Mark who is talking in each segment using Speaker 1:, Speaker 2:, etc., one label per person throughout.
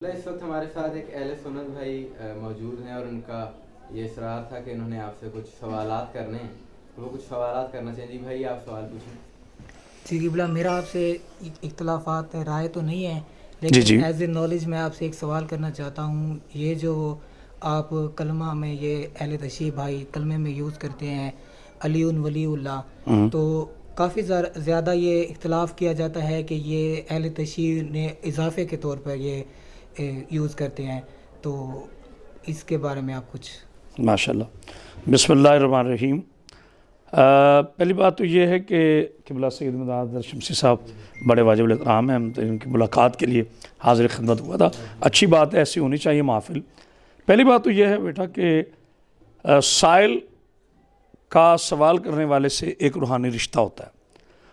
Speaker 1: इस वक्त हमारे साथ एक अहले सुन्नत भाई मौजूद हैं और उनका ये इसरार था कि उन्होंने आपसे कुछ सवालात करने हैं, तो वो कुछ सवालात करना चाहिए। जी भाई, आप सवाल पूछें।
Speaker 2: जी गिबला, मेरा आपसे इख्तलाफात राय तो नहीं है,
Speaker 3: जी जी।
Speaker 2: लेकिन एज ए नॉलेज मैं आपसे एक सवाल करना चाहता हूँ। ये जो आप कलमा में ये अहले तशरीफ़ भाई कलमे में यूज़ करते हैं अलीउन वलीउल्लाह, तो काफ़ी ज़्यादा ये इख्तलाफ किया जाता है कि ये अहले तशरीफ़ ने इजाफे के तौर पर ये यूज़ करते हैं, तो इसके बारे में आप कुछ।
Speaker 3: माशाल्लाह। बिस्मिल्लाहिर्रहमानिर्रहीम। पहली बात तो ये है कि क़िबला सैयद मदद शमसी साहब बड़े वाजिब एहतराम हैं, तो इनकी मुलाकात के लिए हाज़िर खिदमत हुआ था। अच्छी बात है, ऐसी होनी चाहिए महफ़िल। पहली बात तो यह है बेटा कि साइल का सवाल करने वाले से एक रूहानी रिश्ता होता है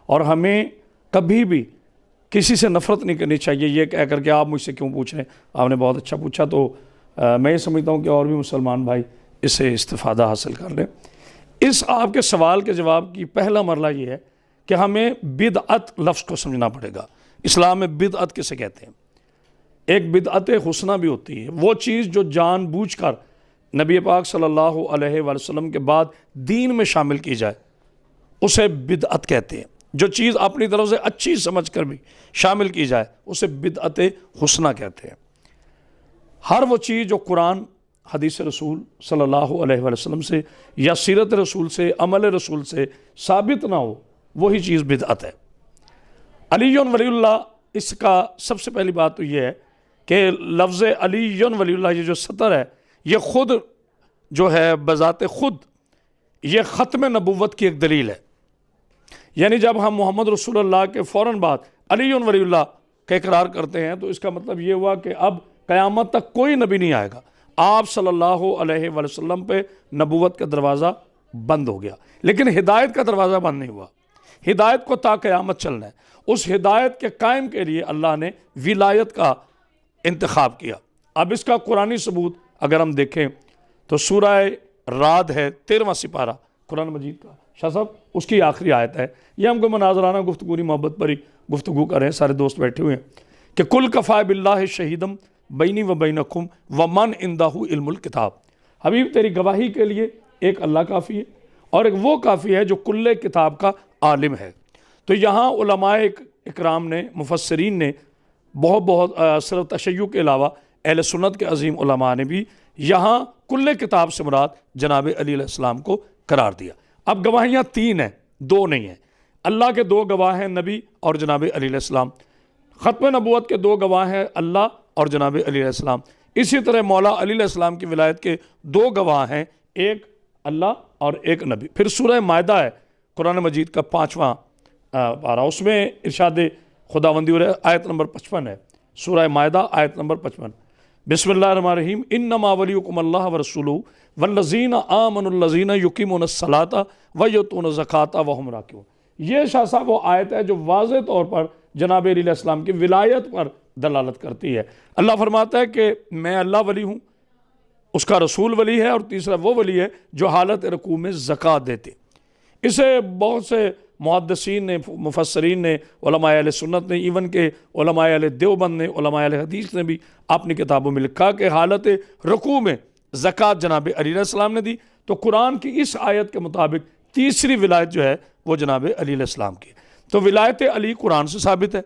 Speaker 3: और हमें कभी भी किसी से नफ़रत नहीं करनी चाहिए ये कह कर के आप मुझसे क्यों पूछ रहे हैं, आपने बहुत अच्छा पूछा। तो मैं ये समझता हूँ कि और भी मुसलमान भाई इससे इस्तिफ़ादा हासिल कर लें। इस आपके सवाल के जवाब की पहला मरला ये है कि हमें बिदअत लफ्ज़ को समझना पड़ेगा। इस्लाम में बिदअत किसे कहते हैं? एक बिदअत हुस्ना भी होती है, वो चीज़ जो जानबूझकर नबी पाक सल्लल्लाहु अलैहि वसल्लम के बाद दीन में शामिल की जाए, उसे बिदअत कहते हैं। जो चीज़ अपनी तरफ से अच्छी समझ कर भी शामिल की जाए, उसे बिदअत हुस्ना कहते हैं। हर वो चीज़ जो कुरान हदीस रसूल सल्लल्लाहु अलैहि वसल्लम से या सीरत रसूल से, अमल रसूल से साबित ना हो, वही चीज़ बिदअत है। अलीयुन वलीउल्लाह, इसका सबसे पहली बात तो ये है कि लफ्ज़ अलीयुन वलीउल्लाह, ये जो सतर है, ये ख़ुद जो है बज़ाते ख़ुद ये ख़त्म नबुव्वत की एक दलील है। यानी जब हम मोहम्मद रसूलुल्लाह के फ़ौरन बाद अलीयुन वलीउल्लाह का इकरार करते हैं, तो इसका मतलब ये हुआ कि अब क़यामत तक कोई नबी नहीं आएगा। आप सल्लल्लाहु अलैहि वसल्लम पे नबुव्वत का दरवाज़ा बंद हो गया, लेकिन हिदायत का दरवाज़ा बंद नहीं हुआ। हिदायत को ता क़यामत चलना है। उस हिदायत के कायम के लिए अल्लाह ने विलायत का इंतखाब किया। अब इसका कुरानी सबूत अगर हम देखें तो सूरह राद है, 13वां सिपारा कुरान मजीद का, शाह साहब उसकी आखिरी आयत है। ये हमको मनाजराना गुफ्तगू मोहब्बत भरी गुफ्तगू कर रहे हैं, सारे दोस्त बैठे हुए हैं कि कुल कफ़ा बिल्लाहि शहीदम बैनी व बैनकुम व मन इंदाहु इल्मुल किताब। हबीब, तेरी गवाही के लिए एक अल्लाह काफ़ी है और एक वो काफ़ी है जो कुल्ले किताब का आलिम है। तो यहाँ उलमाए इकराम ने, मुफस्सरीन ने बहुत सिर्फ तशय्युअ के अलावा अहले सुन्नत के अजीम उलमा ने भी यहाँ कुल्ले किताब से मुराद जनाब अली अलैहिस्सलाम को करार दिया। अब गवाहियाँ 3 हैं, 2 नहीं हैं। अल्लाह के 2 गवाह हैं, नबी और जनाब अली अलैहिस्सलाम। ख़त्म नबूवत के 2 गवाह हैं, अल्लाह और जनाब अली अलैहिस्सलाम। इसी तरह मौला अली अलैहिस्सलाम की विलायत के 2 गवाह हैं, एक अल्लाह और एक नबी। फिर सूरह मायदा है कुरान मजीद का 5वां पारा, उसमें इरशाद खुदावंदी आयत नंबर 55 है। सूरह मायदा आयत नंबर 55, बिस्मिल्लाहिर्रहमानिर्रहीम, इन्नमा वलियुकुम अल्लाह व रसूलुहु वल्लज़ीना आमनुल्लज़ीना युकीमुनस्सलाता व युतून ज़काता व हुम राकिऊन। ये शाह साहब वो आयत है जो वाज़ेह तौर पर जनाब अली अलैहिस्सलाम की विलायत पर दलालत करती है। अल्लाह फरमाता है कि मैं अल्लाह वली हूँ, उसका रसूल वली है, और तीसरा वो वली है जो हालत रकू में ज़कात देते। इसे बहुत से मुहद्दिसीन ने, मुफस्सरीन ने, उलमाए अहले सुन्नत ने, इवन के उलमाए अहले देवबंद ने, उलमाए अहले हदीस ने भी अपनी किताबों में लिखा कि हालत रकू में ज़कात जनाब अली अलैहिस्सलाम ने दी। तो कुरान की इस आयत के मुताबिक तीसरी विलायत जो है वो जनाब अली अलैहिस्सलाम की। तो विलायत अली कुरान से साबित है।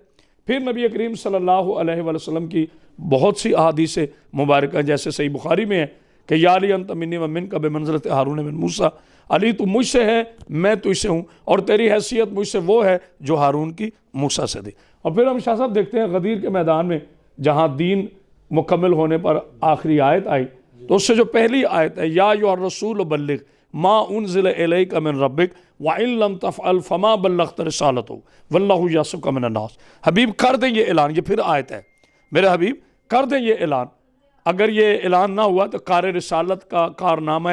Speaker 3: फिर नबी करीम सल्लल्लाहु अलैहि वसल्लम की बहुत सी अहादीस मुबारक जैसे सही बुखारी में है कि या अली अंत मिन्नी व मिनका बिमंज़िलति हारून मिन मूसा, अली तू मुझसे है, मैं तुझसे हूँ, और तेरी हैसियत मुझसे वो है जो हारून की मूसा से दी। और फिर हम शाह साहब देखते हैं गदीर के मैदान में जहाँ दीन मुकम्मल होने पर आखिरी आयत आई, तो उससे जो पहली आयत है, या अय्युहर रसूल बल्लिग मा उनज़िला इलैका मिन रब्बिक व इन लम तफ़अल फमा बल्लग़्त रिसालतहु वल्लाहु यअसिमुका मिनन नास। हबीब कर दें ये ऐलान, ये फिर आयत है, मेरे हबीब कर दें ये ऐलान। अगर ये ऐलान ना हुआ तो कार रिसालत का कारनामा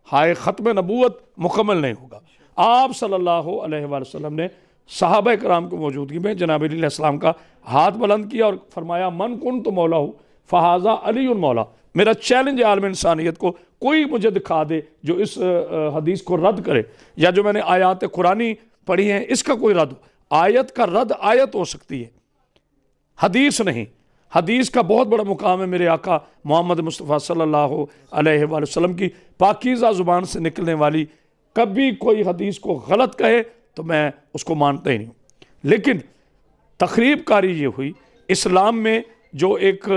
Speaker 3: हाय ख़त्म नबूवत मुकम्मल नहीं होगा। आप सल्लल्लाहु अलैहि वसल्लम ने सहाबा कराम की मौजूदगी में जनाब अली अलैहिस्सलाम का हाथ बुलंद किया और फरमाया मन कुन्तु मौलाहु फ़हाज़ा अलीयुन मौला। मेरा चैलेंज है आलम इंसानियत को, कोई मुझे दिखा दे जो इस हदीस को रद्द करे, या जो मैंने आयात कुरानी पढ़ी हैं इसका कोई रद्द। आयत का रद्द आयत हो सकती है, हदीस नहीं। हदीस का बहुत बड़ा मुकाम है मेरे आका मोहम्मद मुस्तफ़ा सल्लल्लाहु अलैहि वसल्लम की पाकीज़ा ज़ुबान से निकलने वाली। कभी कोई हदीस को गलत कहे तो मैं उसको मानता ही नहीं। लेकिन तकरीब कारी ये हुई, इस्लाम में जो एक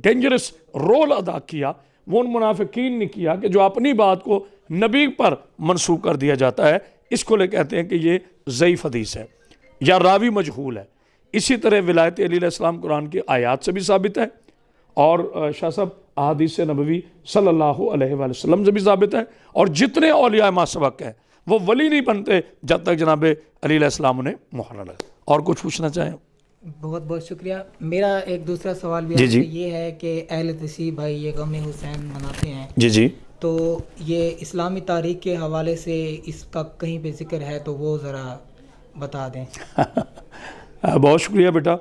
Speaker 3: डेंजरस रोल अदा किया वो उन मुनाफिकीन ने किया कि जो अपनी बात को नबी पर मंसूब कर दिया जाता है, इसको ले कहते हैं कि ये ज़ईफ़ हदीस है या रावी मजहूल है। इसी तरह विलायत अली अलैहिस्सलाम कुरान की आयात से भी साबित है और शाह साहब अहादीस नबवी सल्लल्लाहु अलैहि वसल्लम से भी साबित है। और जितने औलिया मासबक हैं वो वली नहीं बनते जब तक जनाब अली अलैहिस्सलाम उन्हें मोहर न लगे। और कुछ पूछना चाहें?
Speaker 2: बहुत बहुत शुक्रिया। मेरा एक दूसरा सवाल भी
Speaker 3: जी,
Speaker 2: आपसे
Speaker 3: जी।
Speaker 2: ये है कि अहले तशरीफ़ भाई ये गम हुसैन मनाते हैं,
Speaker 3: जी जी।
Speaker 2: तो ये इस्लामी तारीख के हवाले से इसका कहीं पे जिक्र है तो वो ज़रा बता दें।
Speaker 3: बहुत शुक्रिया बेटा।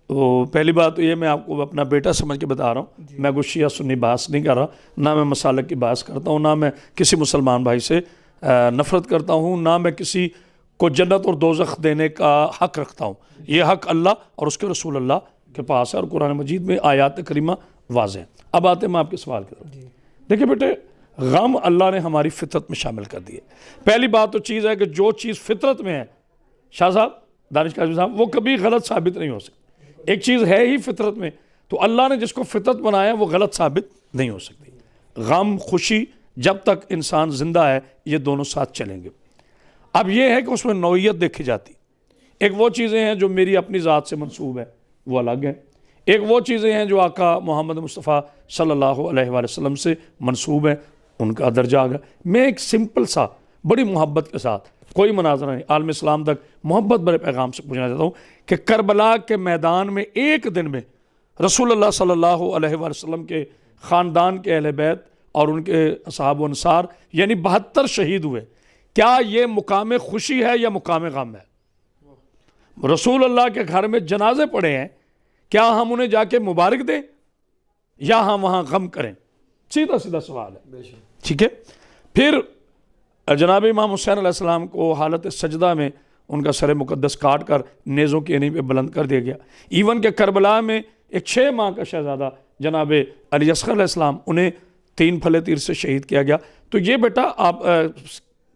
Speaker 3: तो पहली बात तो ये, मैं आपको अपना बेटा समझ के बता रहा हूँ, मैं कुछ शिया सुन्नी बहस नहीं कर रहा, ना मैं मसालक की बहस करता हूँ, ना मैं किसी मुसलमान भाई से नफ़रत करता हूँ, ना मैं किसी को जन्नत और दोज़ख देने का हक़ रखता हूँ। ये हक़ अल्लाह और उसके रसूल अल्लाह के पास है और कुरान मजीद में आयात करीमा वाज़ेह है। अब आते हैं मैं आपके सवाल की तरफ। देखिए बेटे, गम अल्लाह ने हमारी फितरत में शामिल कर दिए। पहली बात तो चीज़ है कि जो चीज़ फितरत में है शाह साहब, दानिश काज़मी साहब, वो कभी गलत साबित नहीं हो सकती। एक चीज़ है ही फितरत में, तो अल्लाह ने जिसको फितरत बनाया वो गलत साबित नहीं हो सकती। गम खुशी जब तक इंसान जिंदा है ये दोनों साथ चलेंगे। अब ये है कि उसमें नौइयत देखी जाती। एक वो चीज़ें हैं जो मेरी अपनी ज़ात से मंसूब है, वो अलग है। एक वो चीज़ें हैं जो आका मोहम्मद मुस्तफ़ा सल्लल्लाहु अलैहि वसल्लम से मंसूब है, उनका दर्जा आ गया। मैं एक सिंपल सा बड़ी मोहब्बत के साथ, कोई मनाजरा नहीं, आलम इस्लाम तक मोहब्बत भरे पैगाम से पूछना चाहता हूँ कि करबला के मैदान में एक दिन में रसूलुल्लाह सल्लल्लाहु अलैहि वसल्लम के ख़ानदान के अहले बैत और उनके असहाब व अंसार यानी 72 शहीद हुए। क्या ये मुकाम खुशी है या मुकाम गम है? रसूल अल्लाह के घर में जनाजे पड़े हैं, क्या हम उन्हें जाके मुबारक दें या हम वहाँ गम करें? सीधा सीधा सवाल है, ठीक है। फिर जनाब इमाम हुसैन अलैहिस्सलाम को हालत सजदा में उनका सर मुक़द्दस काट कर नेज़ों की एनी पे बुलंद कर दिया गया। इवन के करबला में एक 6 माह का शहज़ादा जनाब अली अस्ग़र अलैहिस्सलाम, उन्हें 3 फले तीर से शहीद किया गया। तो ये बेटा आप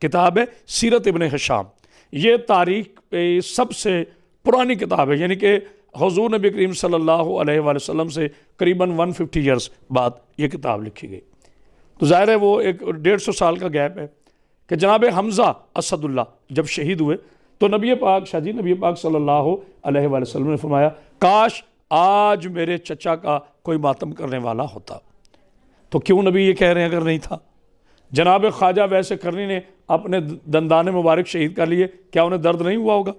Speaker 3: किताब है सीरत इब्न हिशाम, ये तारीख़ पे सबसे पुरानी किताब है, यानी कि हुज़ूर नबी करीम सल्लल्लाहु अलैहि वसल्लम से करीबन 150 ईयर्स बाद ये किताब लिखी गई। तो ज़ाहिर है वो एक 150 साल का गैप है कि जनाब हमज़ा असदुल्ला जब शहीद हुए तो नबी पाक शाह जी नबी पाक सल्लल्लाहु अलैहि वसल्लम ने फरमाया, काश आज मेरे चचा का कोई मातम करने वाला होता। तो क्यों नबी ये कह रहे हैं अगर नहीं था? जनाब ख्वाजा वैसे करनी ने अपने दंदाने मुबारक शहीद कर लिए, क्या उन्हें दर्द नहीं हुआ होगा?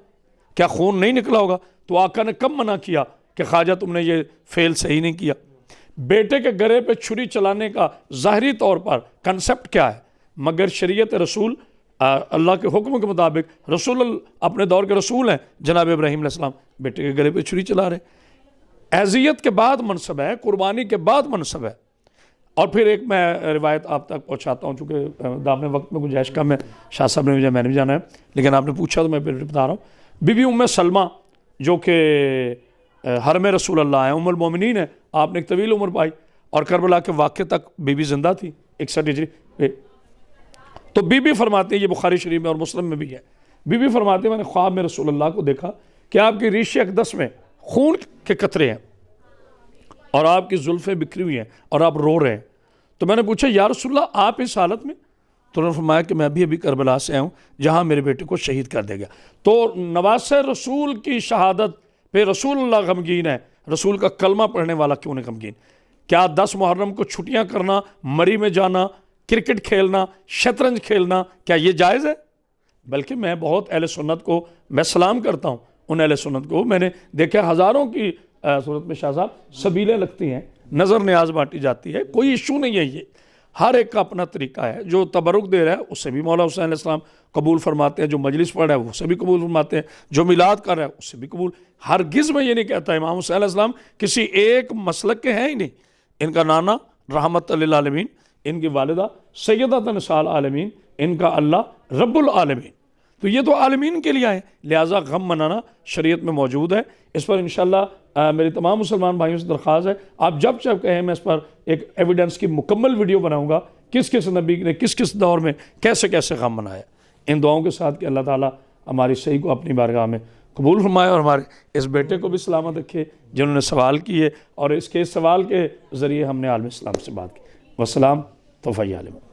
Speaker 3: क्या खून नहीं निकला होगा? तो आका ने कब मना किया कि ख्वाजा तुमने ये फेल सही नहीं किया? बेटे के गले पे छुरी चलाने का ज़ाहरी तौर पर कंसेप्ट क्या है, मगर शरीयत रसूल अल्लाह के हुक्म के मुताबिक रसूल अपने दौर के रसूल हैं जनाब इब्राहीम अलैहिस्सलाम, बेटे के गले पे छुरी चला रहे। एज़ियत के बाद मनसब है, कुर्बानी के बाद मनसब है। और फिर एक मैं रिवायत आप तक पहुँचाता हूँ, चूँकि दामने वक्त में गुंजाइश कम है, शाह साहब ने मुझे, मैंने भी जाना है, लेकिन आपने पूछा तो मैं फिर बता रहा हूँ। बीबी उम्मे सलमा जो कि हरम रसूल अल्लाह है, उम्मुल मोमिनीन है, आपने एक तवील उम्र पाई और करबला के वाक़े तक बीबी ज़िंदा थी 61 हिजरी पे। तो बीबी फरमाती है, ये बुखारी शरीफ में और मुस्लिम में भी है, बीबी फरमाती है मैंने ख्वाब में रसूल अल्लाह को देखा कि आपकी रीश अक़दस में खून के कतरे हैं और आपकी जुल्फ़ें बिखरी हुई हैं और आप रो रहे हैं। तो मैंने पूछा या रसूलल्लाह आप इस हालत में? तो उन्होंने फरमाया कि मैं अभी करबला से आया हूँ जहाँ मेरे बेटे को शहीद कर दिया गया। तो नवासे रसूल की शहादत पे रसूलुल्लाह गमगीन है, रसूल का कलमा पढ़ने वाला क्यों नहीं गमगीन? क्या 10 मुहर्रम को छुट्टियाँ करना, मरी में जाना, क्रिकेट खेलना, शतरंज खेलना, क्या ये जायज़ है? बल्कि मैं बहुत अहले सुन्नत को मैं सलाम करता हूँ, उन अहले सुन्नत को मैंने देखा हज़ारों की सूरत में शाह साहब सबीलें लगती हैं, नज़र न्याज बांटी जाती है, कोई इशू नहीं है। ये हर एक का अपना तरीका है। जो तबरुक दे रहा है उससे भी मौला हुसैन अलैहिस्सलाम कबूल फरमाते हैं, जो मजलिस पढ़ रहा है उससे भी कबूल फरमाते हैं, जो मिलाद कर रहा है उससे भी कबूल। हरगिज़ में ये नहीं कहता इमाम हुसैन अलैहिस्सलाम किसी एक मसलक के हैं ही नहीं। इनका नाना रहमत लिल आलमीन, इनकी वालिदा सैयदतुन निसाल आलमीन, इनका अल्लाह रब्बुल आलमीन। तो ये तो आलमीन के लिए आए, लिहाजा गम मनाना शरीयत में मौजूद है। इस पर इंशाअल्लाह मेरी तमाम मुसलमान भाइयों से दरख्वास्त है, आप जब कहें मैं इस पर एक एविडेंस की मुकम्मल वीडियो बनाऊँगा, किस किस नबी ने किस किस दौर में कैसे कैसे गम मनाया। इन दुआओं के साथ कि अल्लाह ताला हमारी सही को अपनी बारगाह में कबूल फरमाए और हमारे इस बेटे को भी सलामत रखे जिन्होंने सवाल किए, और इसके सवाल के ज़रिए हमने आलम इस्लाम से बात की। वस्सलाम तौफ़ीक़ आलिम।